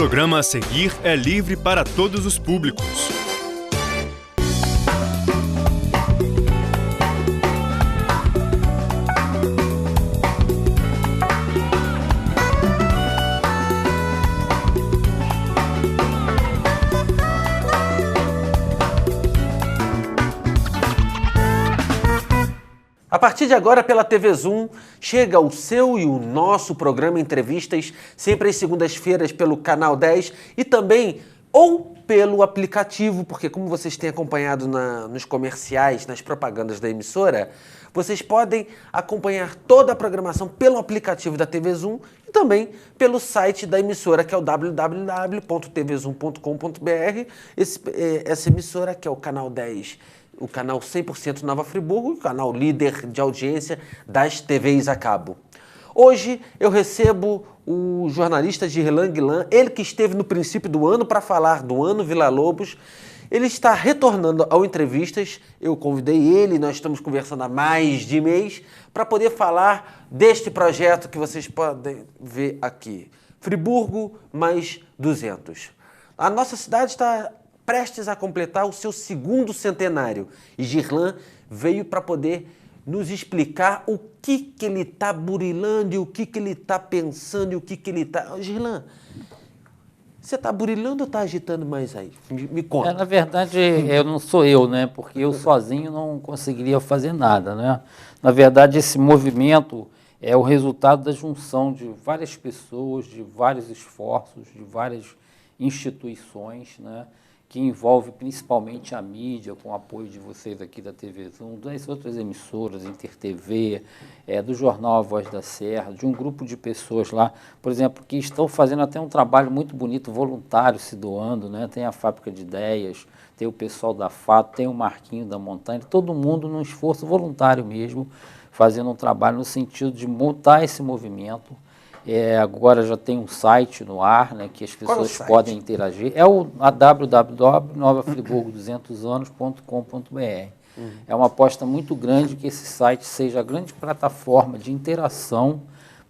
programa a seguir é livre para todos os públicos. A partir de agora, pela TV Zoom, chega o seu e o nosso programa Entrevistas, sempre às segundas-feiras pelo Canal 10 e também ou pelo aplicativo, porque como vocês têm acompanhado nos comerciais, nas propagandas da emissora, vocês podem acompanhar toda a programação pelo aplicativo da TV Zoom e também pelo site da emissora, que é o www.tvzoom.com.br. Essa emissora, que é o Canal 10, o canal 100% Nova Friburgo, o canal líder de audiência das TVs a cabo. Hoje eu recebo o jornalista Girlan Guilan, ele que esteve no princípio do ano para falar do Ano Villa-Lobos. Ele está retornando ao Entrevistas, eu convidei ele, nós estamos conversando há mais de mês, para poder falar deste projeto que vocês podem ver aqui. Friburgo mais 200. A nossa cidade está prestes a completar o seu segundo centenário. E Girlan veio para poder nos explicar o que ele está burilando e o que ele está pensando e o que ele está... Girlan, você está burilando ou está agitando mais aí? Me conta. Na verdade, não sou eu, né? Porque eu sozinho não conseguiria fazer nada, né? Na verdade, esse movimento é o resultado da junção de várias pessoas, de vários esforços, de várias instituições, né? Que envolve principalmente a mídia, com o apoio de vocês aqui da TV Zoom, das outras emissoras, InterTV, do jornal A Voz da Serra, de um grupo de pessoas lá, por exemplo, que estão fazendo até um trabalho muito bonito, voluntário, se doando, né? Tem a Fábrica de Ideias, tem o pessoal da FATO, tem o Marquinho da Montanha, todo mundo num esforço voluntário mesmo, fazendo um trabalho no sentido de montar esse movimento. Agora já tem um site no ar, né, que as pessoas podem interagir. É o www.novafriburgo200anos.com.br. É uma aposta muito grande que esse site seja a grande plataforma de interação,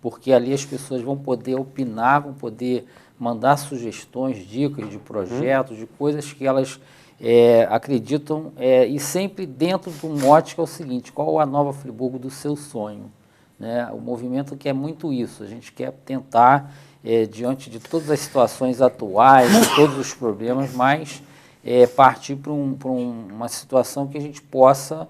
porque ali as pessoas vão poder opinar, vão poder mandar sugestões, dicas de projetos, de coisas que elas acreditam, e sempre dentro de um mote que é o seguinte: qual a Nova Friburgo do seu sonho? Né? O movimento quer muito isso, a gente quer tentar, diante de todas as situações atuais, de todos os problemas, mas partir para uma situação que a gente possa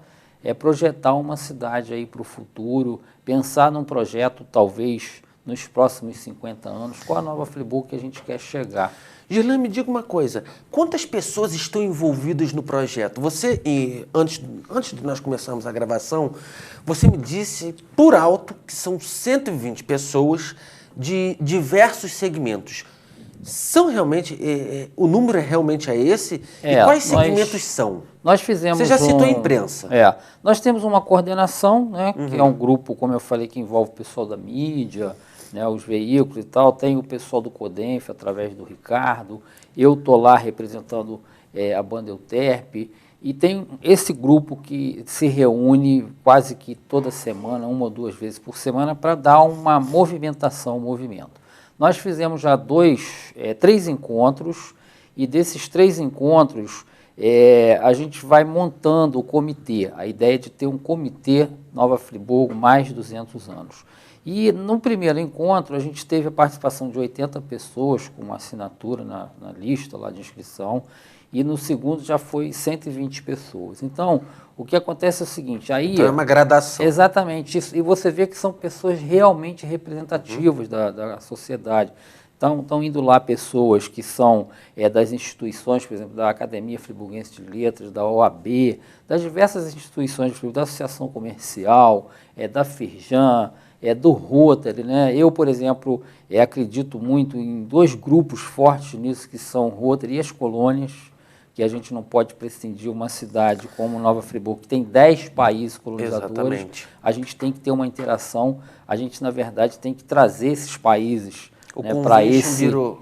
projetar uma cidade aí para o futuro, pensar num projeto, talvez, nos próximos 50 anos, qual a Nova Friburgo que a gente quer chegar. Girlan, me diga uma coisa, quantas pessoas estão envolvidas no projeto? Você, antes de nós começarmos a gravação, você me disse por alto que são 120 pessoas de diversos segmentos. São realmente, o número realmente é esse? E quais segmentos são? Nós fizemos Você já citou a imprensa. Nós temos uma coordenação, né, que é um grupo, como eu falei, que envolve o pessoal da mídia, né, os veículos e tal, tem o pessoal do CODENF, através do Ricardo, eu estou lá representando a banda Euterpe, e tem esse grupo que se reúne quase que toda semana, 1 ou 2 vezes por semana, para dar uma movimentação ao movimento. Nós fizemos já 3 encontros, e desses 3 encontros, a gente vai montando o comitê, a ideia de ter um comitê Nova Friburgo mais 200 anos. E no primeiro encontro a gente teve a participação de 80 pessoas com assinatura na lista lá de inscrição, e no segundo já foi 120 pessoas. Então, o que acontece é o seguinte, aí... Então é uma gradação. Exatamente isso, e você vê que são pessoas realmente representativas da sociedade. Então, estão indo lá pessoas que são das instituições, por exemplo, da Academia Friburguense de Letras, da OAB, das diversas instituições, da Associação Comercial, da Firjan, do Rotary, né? Eu, por exemplo, acredito muito em 2 grupos fortes nisso, que são o Rotary e as colônias, que a gente não pode prescindir uma cidade como Nova Friburgo, que tem 10 países colonizadores. Exatamente. A gente tem que ter uma interação, a gente, na verdade, tem que trazer esses países, o né, para esse... Virou,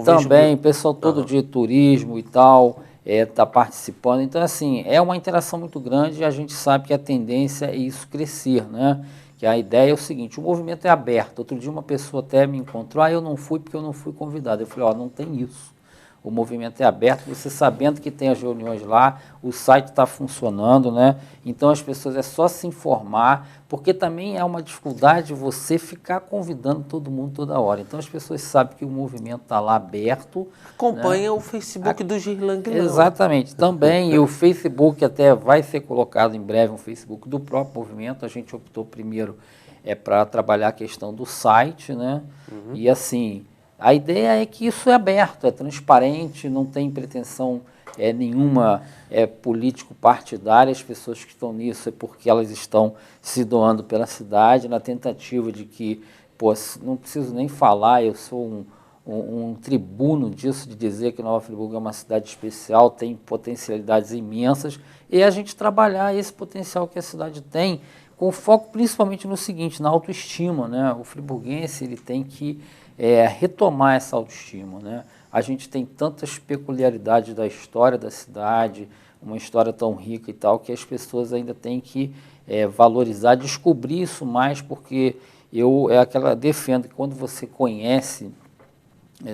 também, pessoal todo de turismo e tal, está participando. Então, assim, é uma interação muito grande e a gente sabe que a tendência é isso crescer, né? Que a ideia é o seguinte, o movimento é aberto. Outro dia uma pessoa até me encontrou, eu não fui porque eu não fui convidado. Eu falei, ó, não tem isso. O movimento é aberto, você sabendo que tem as reuniões lá, o site está funcionando, né? Então as pessoas é só se informar, porque também é uma dificuldade você ficar convidando todo mundo toda hora. Então as pessoas sabem que o movimento está lá aberto. Acompanha, né, o Facebook do Girlan Guilherme. Exatamente, também. E o Facebook até vai ser colocado em breve, um Facebook do próprio movimento. A gente optou primeiro para trabalhar a questão do site, né? E assim, a ideia é que isso é aberto, é transparente, não tem pretensão nenhuma político-partidária. As pessoas que estão nisso é porque elas estão se doando pela cidade, na tentativa de que, pô, não preciso nem falar, eu sou um tribuno disso, de dizer que Nova Friburgo é uma cidade especial, tem potencialidades imensas, e a gente trabalhar esse potencial que a cidade tem, com foco principalmente no seguinte, na autoestima, né? O friburguense ele tem que retomar essa autoestima, né? A gente tem tantas peculiaridades da história da cidade, uma história tão rica e tal, que as pessoas ainda têm que valorizar, descobrir isso mais, porque defendo que quando você conhece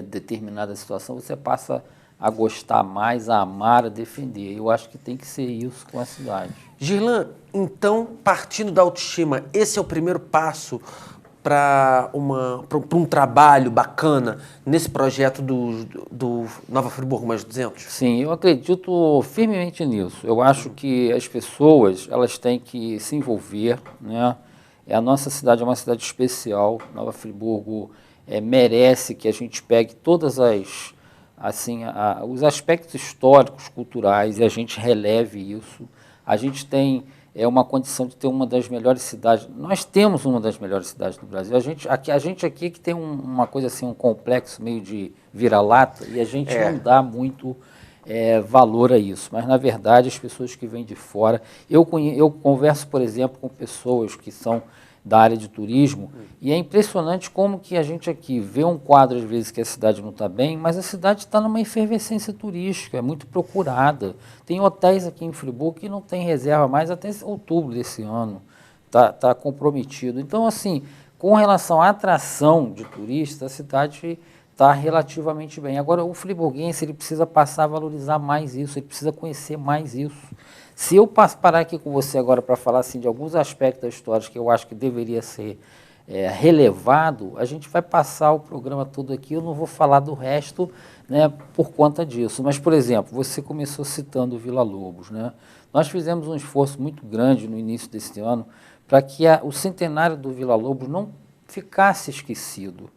determinada situação, você passa a gostar mais, a amar, a defender. Eu acho que tem que ser isso com a cidade. Girlan, então, partindo da autoestima, esse é o primeiro passo para um trabalho bacana nesse projeto do Nova Friburgo Mais 200? Sim, eu acredito firmemente nisso. Eu acho que as pessoas elas têm que se envolver, né? A nossa cidade é uma cidade especial. Nova Friburgo merece que a gente pegue todas os aspectos históricos, culturais, e a gente releve isso. A gente tem uma condição de ter uma das melhores cidades. Nós temos uma das melhores cidades do Brasil. A gente aqui que tem uma coisa assim, um complexo meio de vira-lata, e a gente não dá muito valor a isso. Mas, na verdade, as pessoas que vêm de fora... Eu converso, por exemplo, com pessoas que são da área de turismo, e é impressionante como que a gente aqui vê um quadro, às vezes, que a cidade não está bem, mas a cidade está numa efervescência turística, é muito procurada. Tem hotéis aqui em Friburgo que não tem reserva mais até outubro desse ano, está comprometido. Então, assim, com relação à atração de turistas, a cidade está relativamente bem. Agora, o friburguense ele precisa passar a valorizar mais isso, ele precisa conhecer mais isso. Se eu parar aqui com você agora para falar assim, de alguns aspectos da história que eu acho que deveria ser relevado, a gente vai passar o programa todo aqui, eu não vou falar do resto, né, por conta disso. Mas, por exemplo, você começou citando o Vila Lobos, né? Nós fizemos um esforço muito grande no início desse ano para que o centenário do Vila Lobos não ficasse esquecido.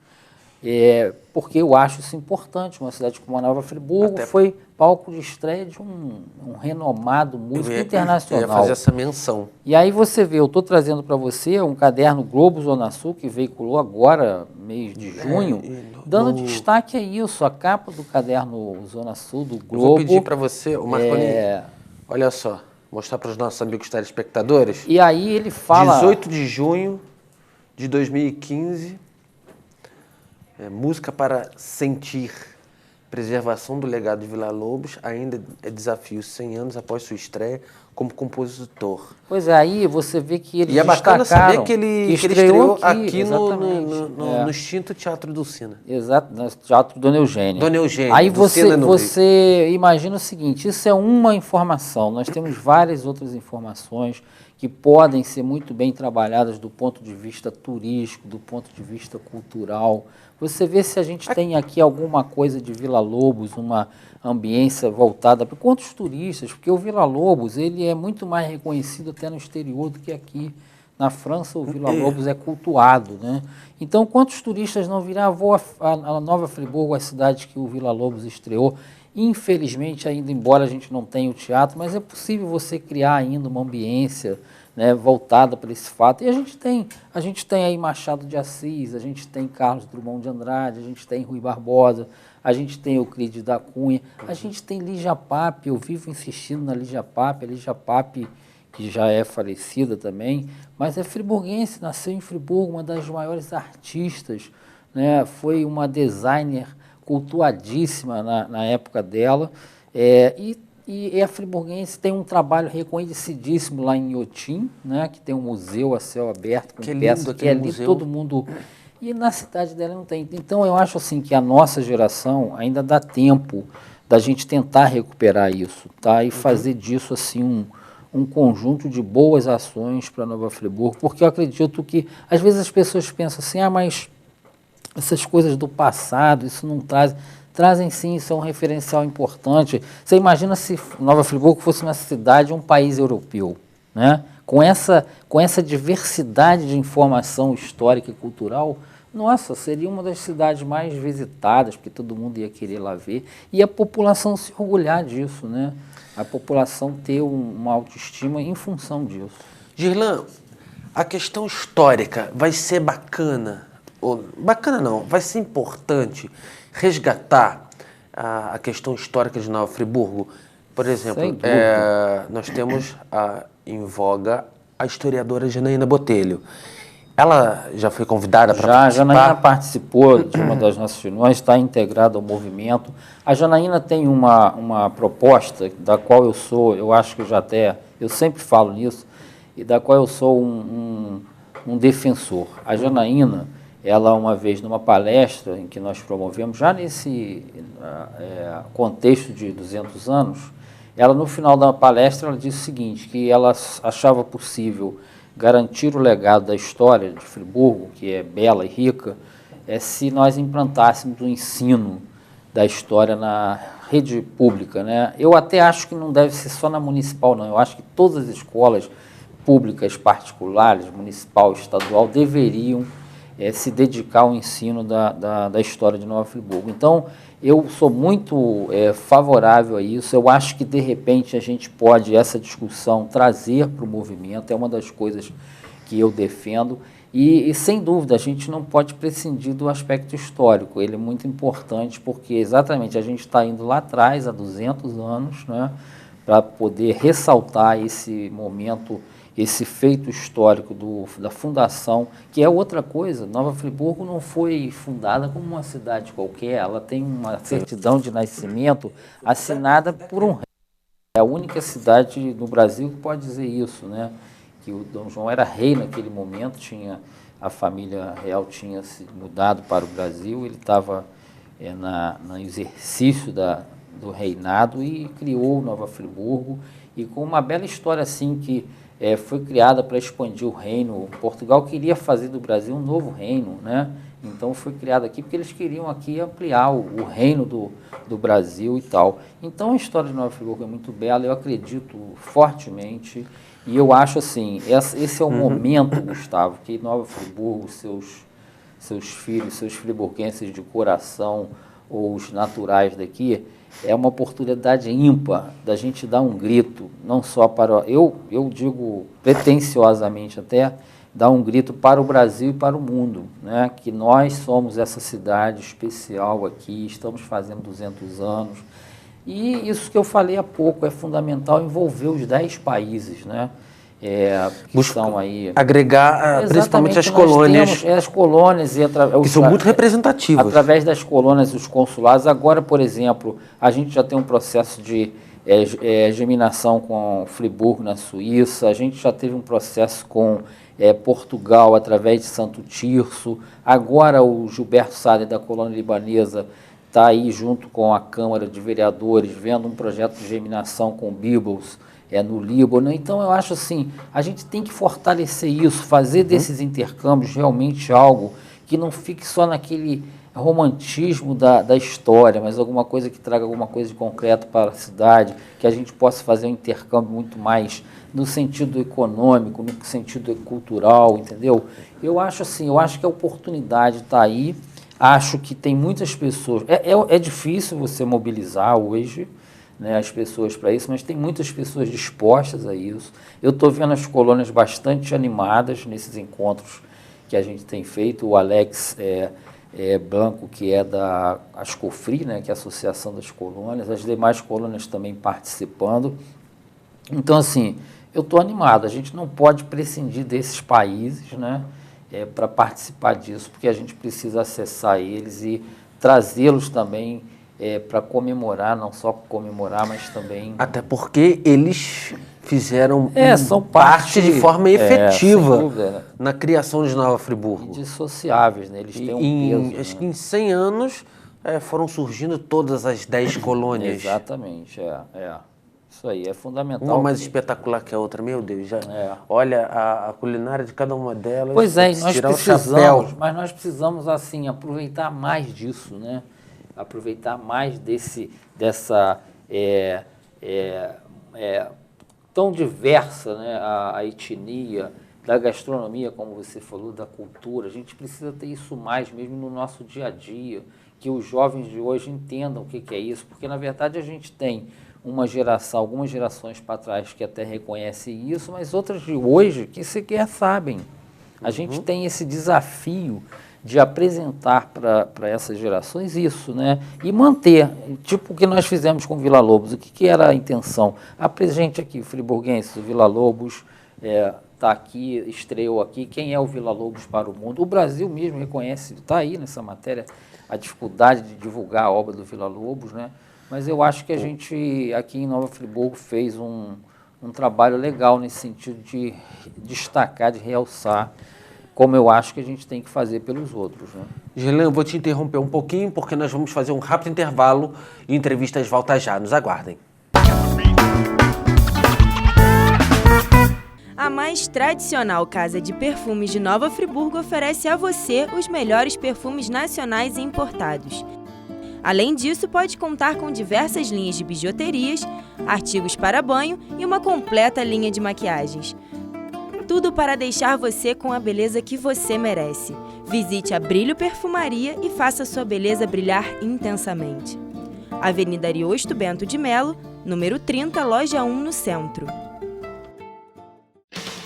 Porque eu acho isso importante. Uma cidade como a Nova Friburgo foi palco de estreia de um renomado músico internacional. Eu ia fazer essa menção. E aí você vê, eu estou trazendo para você um caderno Globo Zona Sul, que veiculou agora, mês de junho, dando destaque a isso, a capa do caderno Zona Sul, do Globo. Eu vou pedir para você, o Marconi, olha só, mostrar para os nossos amigos telespectadores. E aí ele fala... 18 de junho de 2015... música para sentir, preservação do legado de Vila Lobos, ainda é desafio 100 anos após sua estreia como compositor. Pois é, aí você vê que eles destacaram... E é bacana saber que ele estreou aqui no extinto Teatro Dulcina. Exato, no Teatro Dona Eugênia. Dona Eugênia. Aí você imagina o seguinte, isso é uma informação, nós temos várias outras informações que podem ser muito bem trabalhadas do ponto de vista turístico, do ponto de vista cultural. Você vê se a gente tem aqui alguma coisa de Vila Lobos, uma ambiência voltada para quantos turistas, porque o Vila Lobos ele é muito mais reconhecido até no exterior do que aqui. Na França o Vila Lobos é cultuado, né? Então quantos turistas não virão? Vou a Nova Friburgo, a cidade que o Vila Lobos estreou. Infelizmente, ainda embora a gente não tenha o teatro, mas é possível você criar ainda uma ambiência, né, voltada para esse fato. E a gente tem aí Machado de Assis, a gente tem Carlos Drummond de Andrade, a gente tem Rui Barbosa, a gente tem Euclides da Cunha, a gente tem Lígia Pape, eu vivo insistindo na Lígia Pape, a Lígia Pape, que já é falecida também, mas é friburguense, nasceu em Friburgo, uma das maiores artistas, né, foi uma designer cultuadíssima na época dela, e E a friburguense tem um trabalho reconhecidíssimo lá em Inhotim, né, que tem um museu a céu aberto com peças que ali museu. Todo mundo... E na cidade dela não tem. Então eu acho assim que a nossa geração ainda dá tempo da gente tentar recuperar isso, tá? E fazer disso assim um conjunto de boas ações para Nova Friburgo, porque eu acredito que às vezes as pessoas pensam assim, mas essas coisas do passado, isso não traz... Trazem sim, isso é um referencial importante. Você imagina se Nova Friburgo fosse uma cidade, um país europeu, né? Com essa diversidade de informação histórica e cultural, nossa, seria uma das cidades mais visitadas, porque todo mundo ia querer lá ver, e a população se orgulhar disso, né? A população ter uma autoestima em função disso. Girlan, a questão histórica vai ser bacana, ou bacana não, vai ser importante resgatar a questão histórica de Nova Friburgo. Por exemplo, nós temos em voga a historiadora Janaína Botelho. Ela já foi convidada para participar? Já, a Janaína participou de uma das nossas reuniões, está integrada ao movimento. A Janaína tem uma proposta da qual eu acho que eu sempre falo nisso, e da qual eu sou um defensor. A Janaína, ela uma vez numa palestra em que nós promovemos, já nesse contexto de 200 anos, ela no final da palestra ela disse o seguinte, que ela achava possível garantir o legado da história de Friburgo, que é bela e rica, se nós implantássemos o ensino da história na rede pública, né? Eu até acho que não deve ser só na municipal, não. Eu acho que todas as escolas públicas, particulares, municipal, estadual, deveriam se dedicar ao ensino da história de Nova Friburgo. Então, eu sou muito favorável a isso. Eu acho que, de repente, a gente pode, essa discussão, trazer para o movimento. É uma das coisas que eu defendo. E, sem dúvida, a gente não pode prescindir do aspecto histórico. Ele é muito importante porque, exatamente, a gente está indo lá atrás, há 200 anos, né, para poder ressaltar esse momento, esse feito histórico da fundação, que é outra coisa. Nova Friburgo não foi fundada como uma cidade qualquer, ela tem uma certidão de nascimento assinada por um rei. É a única cidade no Brasil que pode dizer isso, né? Que o Dom João era rei naquele momento, a família real tinha se mudado para o Brasil, ele estava no exercício do reinado e criou Nova Friburgo, e com uma bela história assim que foi criada para expandir o reino. Portugal queria fazer do Brasil um novo reino, né? Então foi criado aqui porque eles queriam aqui ampliar o reino do Brasil e tal. Então a história de Nova Friburgo é muito bela, eu acredito fortemente, e eu acho assim, esse é o momento, Gustavo, que Nova Friburgo, seus filhos, seus friburguenses de coração, ou os naturais daqui, é uma oportunidade ímpar da gente dar um grito, não só para, eu digo pretensiosamente até, dar um grito para o Brasil e para o mundo, né? Que nós somos essa cidade especial aqui, estamos fazendo 200 anos, e isso que eu falei há pouco, é fundamental envolver os 10 países, né? Que estão aí. Agregar principalmente as colônias. As colônias que são muito representativas. Através das colônias, os consulados. Agora, por exemplo, a gente já tem um processo de geminação com Friburgo, na Suíça. A gente já teve um processo com Portugal, através de Santo Tirso. Agora, o Gilberto Sader, da colônia libanesa, está aí junto com a Câmara de Vereadores, vendo um projeto de geminação com Biblos, no Líbano. Então, eu acho assim, a gente tem que fortalecer isso, fazer desses intercâmbios realmente algo que não fique só naquele romantismo da história, mas alguma coisa que traga alguma coisa de concreto para a cidade, que a gente possa fazer um intercâmbio muito mais no sentido econômico, no sentido cultural, entendeu? Eu acho assim, eu acho que a oportunidade está aí, acho que tem muitas pessoas, é difícil você mobilizar hoje, né, as pessoas para isso, mas tem muitas pessoas dispostas a isso. Eu estou vendo as colônias bastante animadas nesses encontros que a gente tem feito. O Alex Blanco, que é da Ascofri, né, que é a Associação das Colônias, as demais colônias também participando. Então, assim, eu estou animado. A gente não pode prescindir desses países, né, para participar disso, porque a gente precisa acessar eles e trazê-los também para comemorar, não só comemorar, mas também... Até porque eles fizeram são parte de forma efetiva sem dúvida, na criação de Nova Friburgo. Indissociáveis, né? Eles têm um peso. Acho que em 100 anos foram surgindo todas as 10 colônias. Exatamente, Isso aí, é fundamental. Uma mais espetacular que a outra, meu Deus. Olha a culinária de cada uma delas. Pois é, nós tirar precisamos, o chapéu. mas nós precisamos, assim, aproveitar mais disso, né? Aproveitar mais dessa tão diversa, né? A etnia, da gastronomia, como você falou, da cultura. A gente precisa ter isso mais mesmo no nosso dia a dia, que os jovens de hoje entendam o que é isso, porque, na verdade, a gente tem algumas gerações para trás que até reconhecem isso, mas outras de hoje que sequer sabem. A gente tem esse desafio de apresentar para essas gerações isso, né? E manter, tipo o que nós fizemos com Vila Lobos. O que era a intenção? Gente aqui, friburguense, o Vila Lobos está aqui, estreou aqui. Quem é o Vila Lobos para o mundo? O Brasil mesmo reconhece, está aí nessa matéria, a dificuldade de divulgar a obra do Vila Lobos, né? Mas eu acho que a gente, aqui em Nova Friburgo, fez um trabalho legal nesse sentido de destacar, de realçar, como eu acho que a gente tem que fazer pelos outros, né? Gerlan, eu vou te interromper um pouquinho, porque nós vamos fazer um rápido intervalo e Entrevistas volta já. Nos aguardem. A mais tradicional casa de perfumes de Nova Friburgo oferece a você os melhores perfumes nacionais e importados. Além disso, pode contar com diversas linhas de bijuterias, artigos para banho e uma completa linha de maquiagens. Tudo para deixar você com a beleza que você merece. Visite a Brilho Perfumaria e faça sua beleza brilhar intensamente. Avenida Ariosto Bento de Melo, número 30, loja 1, no centro.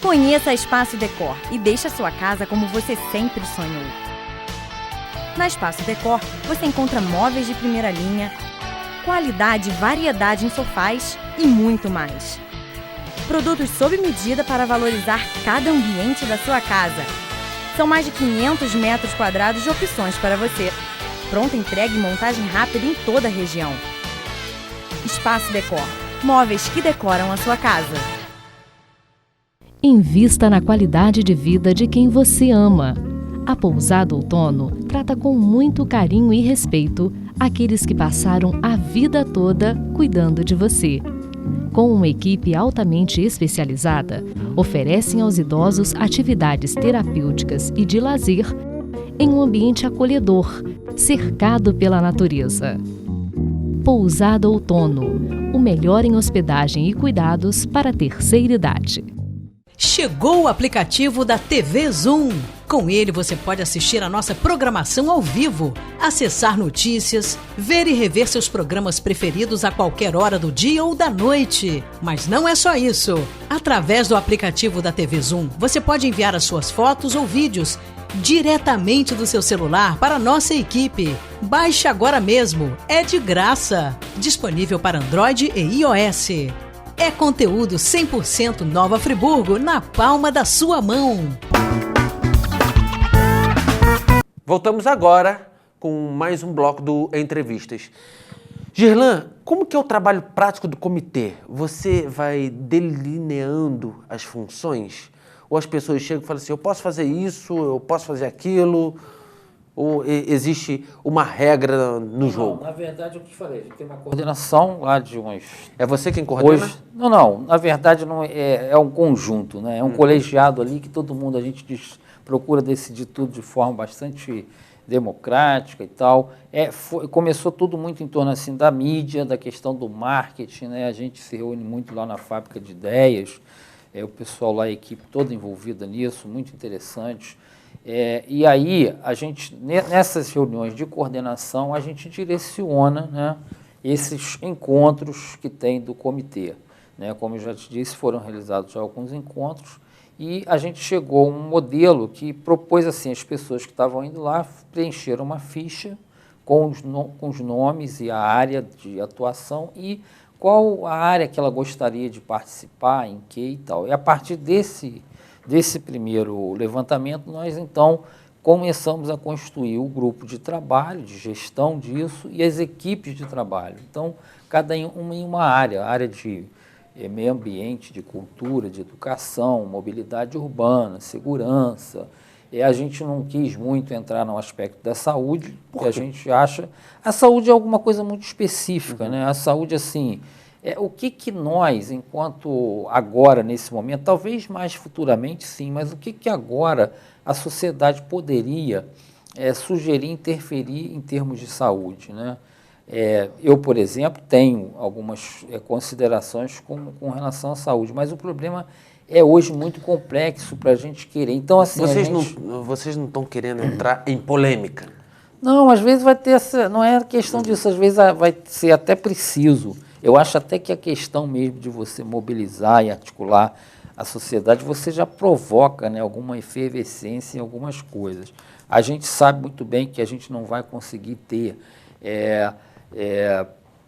Conheça a Espaço Decor e deixe a sua casa como você sempre sonhou. Na Espaço Decor, você encontra móveis de primeira linha, qualidade e variedade em sofás e muito mais. Produtos sob medida para valorizar cada ambiente da sua casa. São mais de 500 metros quadrados de opções para você. Pronta entrega e montagem rápida em toda a região. Espaço Decor. Móveis que decoram a sua casa. Invista na qualidade de vida de quem você ama. A Pousada Outono trata com muito carinho e respeito aqueles que passaram a vida toda cuidando de você. Com uma equipe altamente especializada, oferecem aos idosos atividades terapêuticas e de lazer em um ambiente acolhedor, cercado pela natureza. Pousada Outono, o melhor em hospedagem e cuidados para a terceira idade. Chegou o aplicativo da TV Zoom. Com ele você pode assistir a nossa programação ao vivo, acessar notícias, ver e rever seus programas preferidos a qualquer hora do dia ou da noite. Mas não é só isso. Através do aplicativo da TV Zoom, você pode enviar as suas fotos ou vídeos diretamente do seu celular para a nossa equipe. Baixe agora mesmo, é de graça. Disponível para Android e iOS. É conteúdo 100% Nova Friburgo na palma da sua mão. Voltamos agora com mais um bloco do Entrevistas. Gerlan, como que é o trabalho prático do comitê? Você vai delineando as funções? Ou as pessoas chegam e falam assim, eu posso fazer isso, eu posso fazer aquilo? Ou existe uma regra no jogo? Não, na verdade, é o que eu falei, a gente tem uma coordenação lá de umas... É você quem coordena? Não, na verdade não é um conjunto, né? É um colegiado ali que todo mundo, a gente procura decidir tudo de forma bastante democrática e tal. Começou tudo muito em torno assim, da mídia, da questão do marketing, né? A gente se reúne muito lá na fábrica de ideias, o pessoal lá, a equipe toda envolvida nisso, muito interessante. E aí, a gente, nessas reuniões de coordenação, a gente direciona, né, esses encontros que tem do comitê. Né? Como eu já te disse, foram realizados já alguns encontros e a gente chegou a um modelo que propôs assim, as pessoas que estavam indo lá preencheram uma ficha com os nomes e a área de atuação e qual a área que ela gostaria de participar, em que e tal. E a partir desse primeiro levantamento, nós então começamos a construir o grupo de trabalho, de gestão disso e as equipes de trabalho. Então, cada uma em uma área de meio ambiente, de cultura, de educação, mobilidade urbana, segurança. A gente não quis muito entrar no aspecto da saúde, porque a gente acha... A saúde é alguma coisa muito específica, né? A saúde, assim, o que nós, enquanto agora, nesse momento, talvez mais futuramente, sim, mas o que agora a sociedade poderia sugerir, interferir em termos de saúde, né? Eu, por exemplo, tenho algumas considerações com relação à saúde, mas o problema é hoje muito complexo para a gente querer. Então, assim, vocês não estão querendo entrar em polêmica? Não, às vezes vai ter essa... Não é questão disso, às vezes vai ser até preciso. Eu acho até que a questão mesmo de você mobilizar e articular a sociedade, você já provoca, né, alguma efervescência em algumas coisas. A gente sabe muito bem que a gente não vai conseguir ter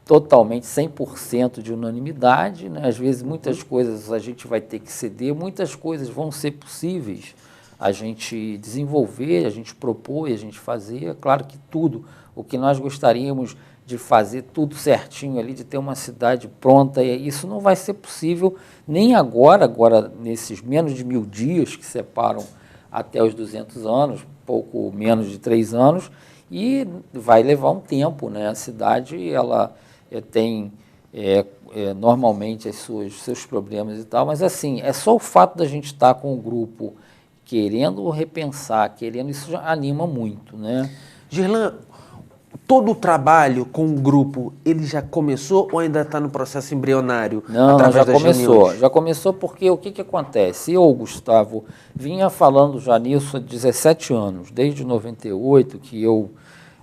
totalmente 100% de unanimidade, né? Às vezes muitas coisas a gente vai ter que ceder, muitas coisas vão ser possíveis a gente desenvolver, a gente propor e a gente fazer. É claro que tudo o que nós gostaríamos de fazer, tudo certinho ali, de ter uma cidade pronta, e isso não vai ser possível nem agora nesses menos de 1000 dias que separam até os 200 anos, pouco menos de 3 anos, e vai levar um tempo, né? A cidade, ela tem normalmente seus problemas e tal, mas assim, é só o fato da gente estar com o grupo querendo repensar, isso já anima muito, né? Girlan, todo o trabalho com o grupo, ele já começou ou ainda está no processo embrionário? Não, já começou porque o que acontece? Eu, Gustavo, vinha falando já nisso há 17 anos, desde 98, que eu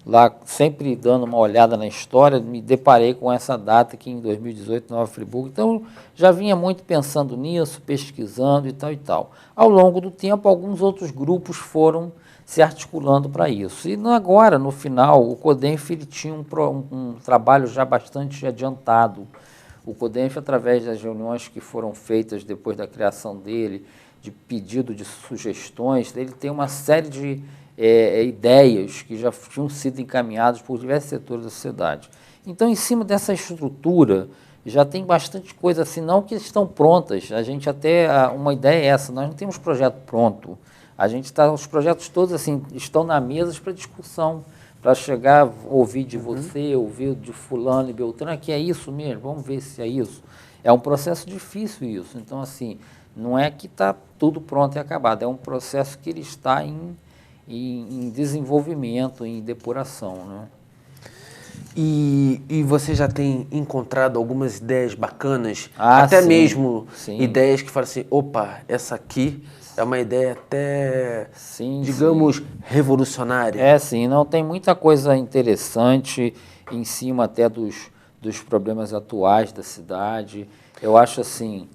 lá, sempre dando uma olhada na história, me deparei com essa data aqui em 2018, Nova Friburgo. Então, já vinha muito pensando nisso, pesquisando e tal e tal. Ao longo do tempo, alguns outros grupos foram se articulando para isso. E agora, no final, o CODENF ele tinha um trabalho já bastante adiantado. O CODENF, através das reuniões que foram feitas depois da criação dele, de pedido de sugestões, ele tem uma série de ideias que já tinham sido encaminhadas por diversos setores da sociedade. Então, em cima dessa estrutura, já tem bastante coisa assim, não que estão prontas. A gente uma ideia é essa, nós não temos projeto pronto. Os projetos todos assim, estão na mesa para discussão, para chegar, ouvir de você, ouvir de fulano e beltrano, que é isso mesmo, vamos ver se é isso. É um processo difícil isso. Então, assim, não é que está tudo pronto e acabado, é um processo que ele está em desenvolvimento, em depuração, né? E você já tem encontrado algumas ideias bacanas, sim, mesmo sim. Ideias que falam assim, opa, essa aqui é uma ideia até, digamos, revolucionária. Sim, não, tem muita coisa interessante em cima até dos problemas atuais da cidade. Eu acho assim...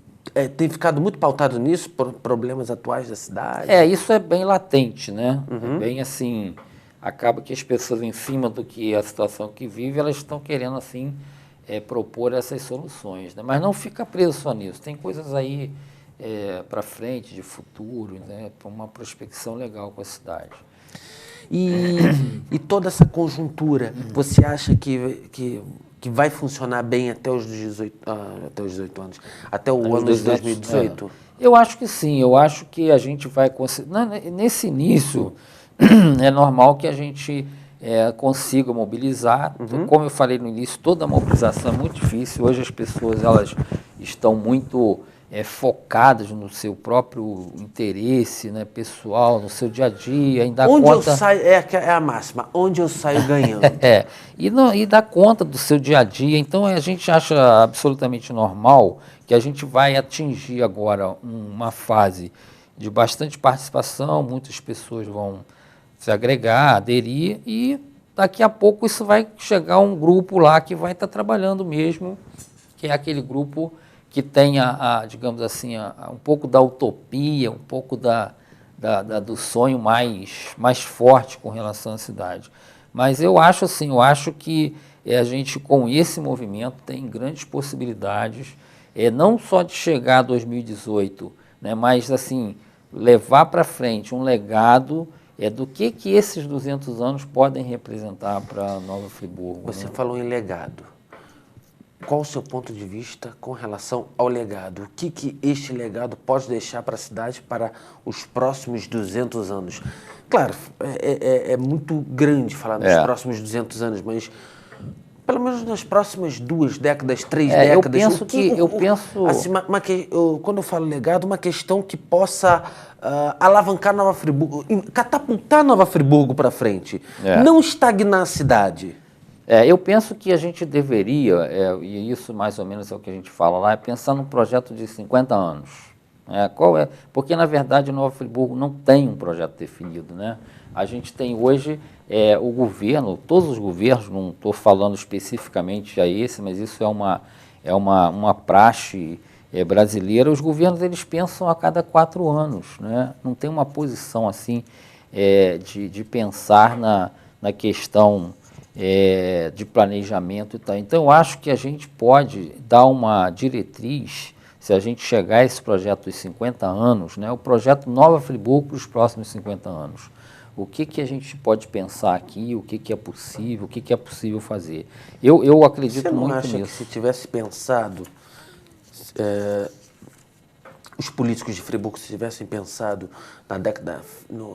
tem ficado muito pautado nisso, por problemas atuais da cidade? Isso é bem latente, né? É bem assim, acaba que as pessoas, em cima do que a situação que vive, elas estão querendo, assim, propor essas soluções, né? Mas não fica preso só nisso, tem coisas aí para frente, de futuro, né? Para uma prospecção legal com a cidade. E toda essa conjuntura, você acha que vai funcionar bem até os 18 anos, até o ano de 2018? Eu acho que sim, eu acho que a gente vai conseguir. Nesse início, é normal que a gente consiga mobilizar. Como eu falei no início, toda a mobilização é muito difícil. Hoje as pessoas elas estão muito focadas no seu próprio interesse, né, pessoal, no seu dia a dia, eu saio, é a máxima, onde eu saio ganhando. E dá conta do seu dia a dia. Então a gente acha absolutamente normal que a gente vai atingir agora uma fase de bastante participação, muitas pessoas vão se agregar, aderir, e daqui a pouco isso vai chegar um grupo lá que vai estar trabalhando mesmo, que é aquele grupo que tenha, digamos assim, um pouco da utopia, um pouco do sonho mais forte com relação à cidade. Mas eu acho que a gente, com esse movimento, tem grandes possibilidades, não só de chegar a 2018, né, mas assim, levar para frente um legado do que esses 200 anos podem representar para Nova Friburgo. Você né? falou em legado. Qual o seu ponto de vista com relação ao legado? O que este legado pode deixar para a cidade para os próximos 200 anos? Claro, é muito grande falar nos próximos 200 anos, mas pelo menos nas próximas 2 décadas, 3 décadas. Quando eu falo legado, uma questão que possa alavancar Nova Friburgo, catapultar Nova Friburgo para frente, não estagnar a cidade. Eu penso que a gente deveria, e isso mais ou menos é o que a gente fala lá, é pensar num projeto de 50 anos. Porque, na verdade, Nova Friburgo não tem um projeto definido. Né? A gente tem hoje o governo, todos os governos, não estou falando especificamente a esse, mas isso é uma praxe brasileira. Os governos eles pensam a cada 4 anos. Né? Não tem uma posição assim de pensar na questão de planejamento e tal. Então, eu acho que a gente pode dar uma diretriz, se a gente chegar a esse projeto dos 50 anos, né, o projeto Nova Friburgo para os próximos 50 anos. O que a gente pode pensar aqui, o que é possível, o que é possível fazer. Eu acredito muito nisso. Você não acha que se tivesse pensado, os políticos de Friburgo, se tivessem pensado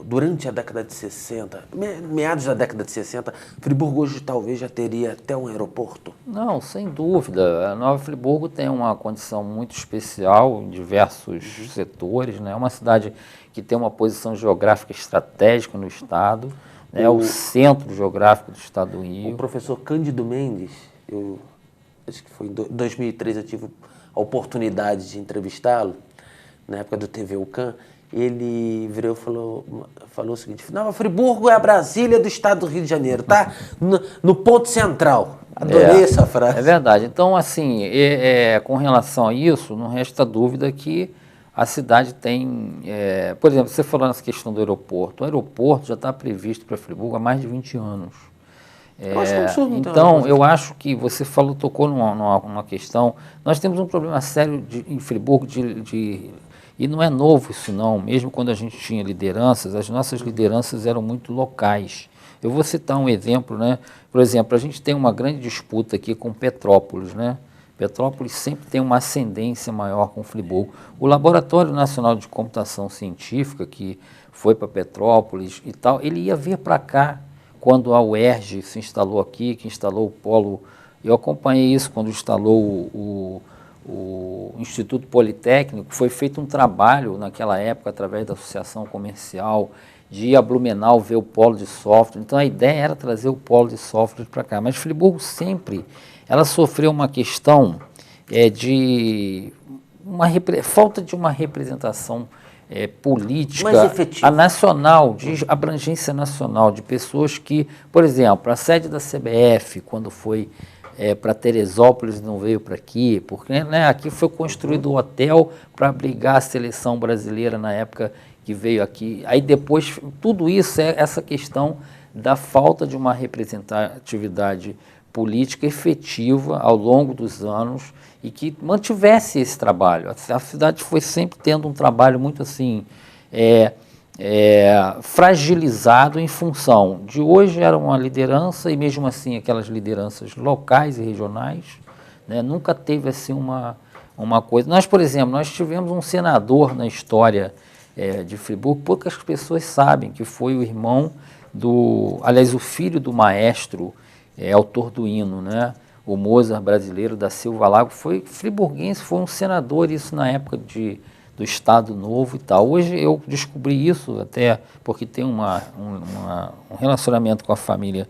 durante a década de 60, meados da década de 60, Friburgo hoje talvez já teria até um aeroporto? Não, sem dúvida. A Nova Friburgo tem uma condição muito especial em diversos setores. Né? É uma cidade que tem uma posição geográfica estratégica no estado, né? O centro geográfico do estado do Rio. O professor Cândido Mendes, acho que foi em 2003, eu tive a oportunidade de entrevistá-lo, na época do TV UCAM, ele virou e falou o seguinte: Nova Friburgo é a Brasília do estado do Rio de Janeiro, tá? No ponto central. Adorei essa frase. É verdade. Então, assim, com relação a isso, não resta dúvida que a cidade tem... por exemplo, você falou nessa questão do aeroporto. O aeroporto já está previsto para Friburgo há mais de 20 anos. Eu acho absurdo, então, eu acho que você tocou numa questão. Nós temos um problema sério em Friburgo e não é novo isso não, mesmo quando a gente tinha lideranças, as nossas lideranças eram muito locais. Eu vou citar um exemplo, né? Por exemplo, a gente tem uma grande disputa aqui com Petrópolis, né? Petrópolis sempre tem uma ascendência maior com Friburgo. O Laboratório Nacional de Computação Científica, que foi para Petrópolis e tal, ele ia vir para cá quando a UERJ se instalou aqui, que instalou o polo. Eu acompanhei isso quando instalou o Instituto Politécnico. Foi feito um trabalho naquela época, através da Associação Comercial, de ir a Blumenau ver o polo de software. Então a ideia era trazer o polo de software para cá. Mas Friburgo sempre ela sofreu uma questão de falta de uma representação política nacional, de abrangência nacional, de pessoas que, por exemplo, a sede da CBF, quando foi para Teresópolis, não veio para aqui, porque aqui foi construído o hotel para abrigar a seleção brasileira na época que veio aqui. Aí depois, tudo isso essa questão da falta de uma representatividade política efetiva ao longo dos anos e que mantivesse esse trabalho. A cidade foi sempre tendo um trabalho muito assim, fragilizado em função de hoje era uma liderança e mesmo assim aquelas lideranças locais e regionais, né, nunca teve assim uma coisa. Nós, por exemplo, nós tivemos um senador na história de Friburgo, poucas pessoas sabem que foi o irmão o filho do maestro, autor do hino, né? O Mozart brasileiro da Silva Lago, foi friburguense, foi um senador, isso na época do Estado Novo e tal. Hoje eu descobri isso até porque tem um relacionamento com a família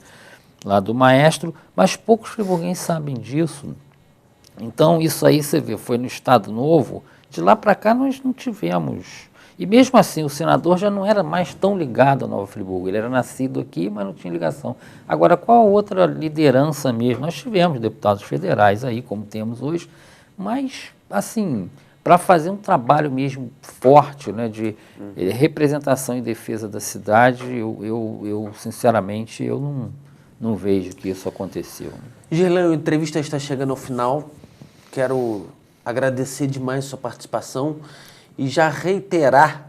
lá do maestro, mas poucos friburguenses sabem disso. Então isso aí você vê, foi no Estado Novo, de lá para cá nós não tivemos. E mesmo assim, o senador já não era mais tão ligado a Nova Friburgo. Ele era nascido aqui, mas não tinha ligação. Agora, qual a outra liderança mesmo? Nós tivemos deputados federais aí, como temos hoje, mas, assim, para fazer um trabalho mesmo forte, né, de representação e defesa da cidade, eu sinceramente, eu não vejo que isso aconteceu. Gerlan, a entrevista está chegando ao final. Quero agradecer demais a sua participação e já reiterar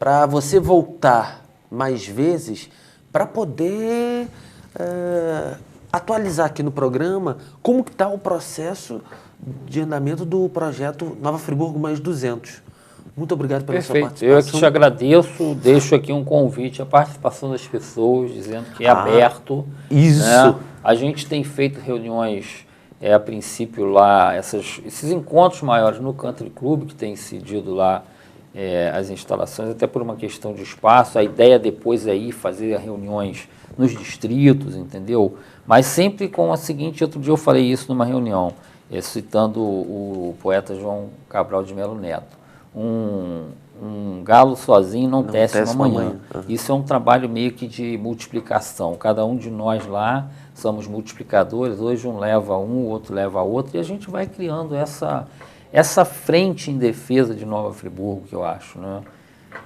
para você voltar mais vezes para poder atualizar aqui no programa como que está o processo de andamento do projeto Nova Friburgo Mais 200. Muito obrigado pela sua participação. Eu é que te agradeço, deixo aqui um convite à participação das pessoas, dizendo que é aberto. Isso. Né? A gente tem feito reuniões, a princípio lá, esses encontros maiores no Country Club, que tem cedido lá as instalações, até por uma questão de espaço. A ideia depois é ir fazer reuniões nos distritos, entendeu? Mas sempre com a seguinte, outro dia eu falei isso numa reunião, citando o poeta João Cabral de Melo Neto. Um galo sozinho não tece uma manhã. Isso é um trabalho meio que de multiplicação. Cada um de nós lá somos multiplicadores. Hoje um leva um, o outro leva outro, e a gente vai criando essa frente em defesa de Nova Friburgo, que eu acho, né?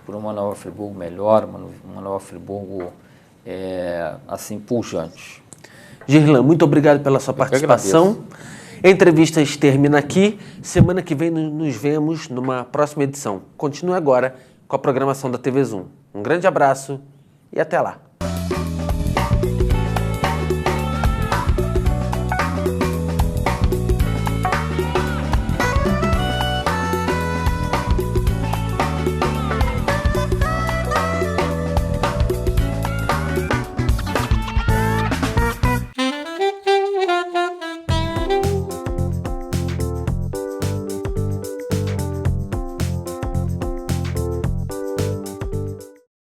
Por uma Nova Friburgo melhor, uma Nova Friburgo assim, pujante. Girlan, muito obrigado pela sua participação. A entrevista termina aqui. Semana que vem nos vemos numa próxima edição. Continue agora com a programação da TV Zoom. Um grande abraço e até lá.